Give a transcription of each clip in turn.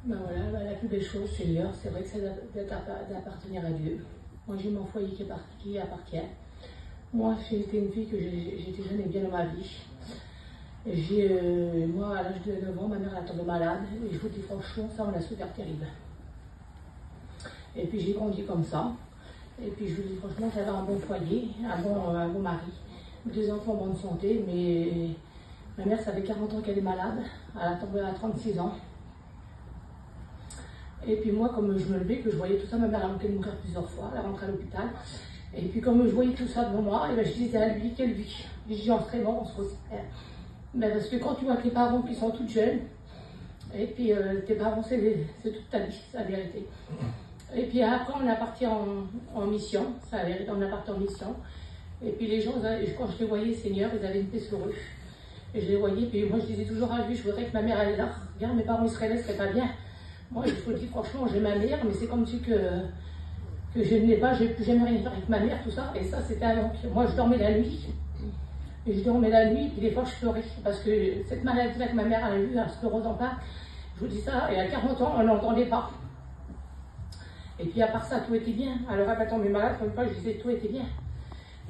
Ben voilà, ben la plus belle chose, Seigneur, c'est vrai que c'est d'appartenir à Dieu. Moi, j'ai mon foyer qui appartient. Moi, j'ai été une fille que j'étais jeune et bien dans ma vie. Moi, à l'âge de 9 ans, ma mère est tombée malade. Et je vous dis franchement, ça, on a souffert terrible. Et puis, j'ai grandi comme ça. Et puis, je vous dis franchement, j'avais un bon foyer, un bon mari. 2 enfants en bonne santé, mais ma mère, ça fait 40 ans qu'elle est malade. Elle a tombé à 36 ans. Et puis moi, comme je me levais, que je voyais tout ça, ma mère a manqué de mourir plusieurs fois, elle est rentrée à l'hôpital. Et puis comme je voyais tout ça devant moi, et ben, je disais à lui, quelle vie. Je dis, on serait mort, on se resserre. Ben, parce que quand tu vois tes parents qui sont toutes jeunes, et puis tes parents, c'est toute ta vie, c'est la vérité. Et puis après, on est parti en mission, c'est la vérité, on est parti en mission. Et puis les gens, quand je les voyais, Seigneur, ils avaient une paix sur eux. Et je les voyais, puis moi je disais toujours à lui, je voudrais que ma mère aille là. Regarde, mes parents ils seraient là, ce serait pas bien. Moi, je vous le dis franchement, j'ai ma mère, mais c'est comme si que je ne l'ai pas, je n'ai plus jamais rien faire avec ma mère, tout ça. Et ça, c'était un empire. Moi, je dormais la nuit. Et je dormais la nuit, puis des fois, je pleurais. Parce que cette maladie-là que ma mère a eue, la sclérose en plaques, je vous dis ça, et à 40 ans, on ne l'entendait pas. Et puis, à part ça, tout était bien. Alors, elle a tombé malade, comme fois, je disais, tout était bien.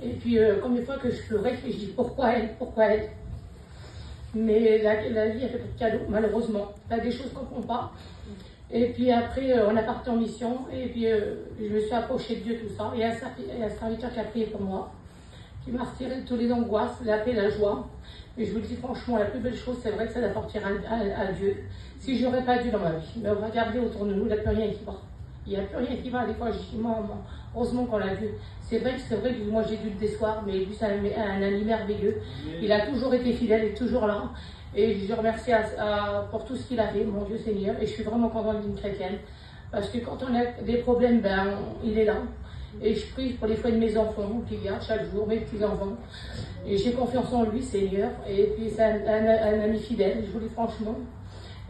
Et puis, combien de fois que je pleurais, et je dis, pourquoi elle, pourquoi elle? Mais la vie, elle fait pas de cadeau, malheureusement. Il y a des choses qu'on ne comprend pas. Et puis après, on a parti en mission, et puis je me suis approchée de Dieu, tout ça. Et il y a un serviteur qui a prié pour moi, qui m'a retiré de toutes les angoisses, la paix, la joie. Et je vous le dis franchement, la plus belle chose, c'est vrai que c'est d'appartenir à Dieu. Si je n'aurais pas Dieu dans ma vie, mais regardez autour de nous, il n'y a plus rien qui va. Il n'y a plus rien qui va. Des fois, je dis, heureusement qu'on l'a Dieu. C'est vrai que moi j'ai dû le décevoir, mais lui, c'est un ami merveilleux. Il a toujours été fidèle et toujours là. Et je remercie pour tout ce qu'il a fait, mon Dieu Seigneur. Et je suis vraiment contente d'une chrétienne. Parce que quand on a des problèmes, ben, il est là. Et je prie pour les fois de mes enfants, qui gardent chaque jour, mes petits-enfants. Et j'ai confiance en lui, Seigneur. Et puis c'est un ami fidèle, je vous le dis franchement.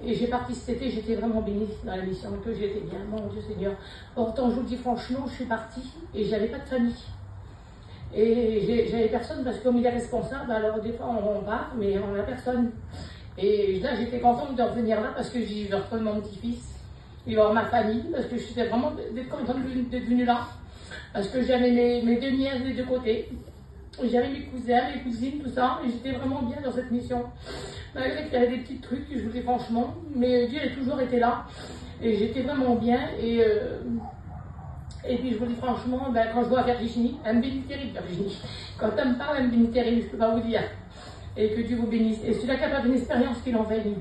Et j'ai parti cet été, j'étais vraiment bénie dans la mission, que j'étais bien, mon Dieu Seigneur. Pourtant, je vous le dis franchement, je suis partie et j'avais pas de famille. Et j'avais personne parce que comme il est responsable, alors des fois on part, mais on n'a personne. Et là, j'étais contente de revenir là parce que j'y vais retrouver mon petit-fils, il va voir ma famille, parce que j'étais vraiment contente d'être venue là. Parce que j'avais mes 2 nièces des 2 côtés. J'avais mes cousins, mes cousines, tout ça, et j'étais vraiment bien dans cette mission. Malgré qu'il y avait des petits trucs, je vous dis franchement, mais Dieu a toujours été là, et j'étais vraiment bien, et puis je vous dis franchement, ben, quand je vois Virginie, elle me bénit terrible, Virginie. Quand elle me parle, elle me bénit terrible, je ne peux pas vous dire. Et que Dieu vous bénisse. Et celui-là qui n'a pas une expérience, qu'il en veille.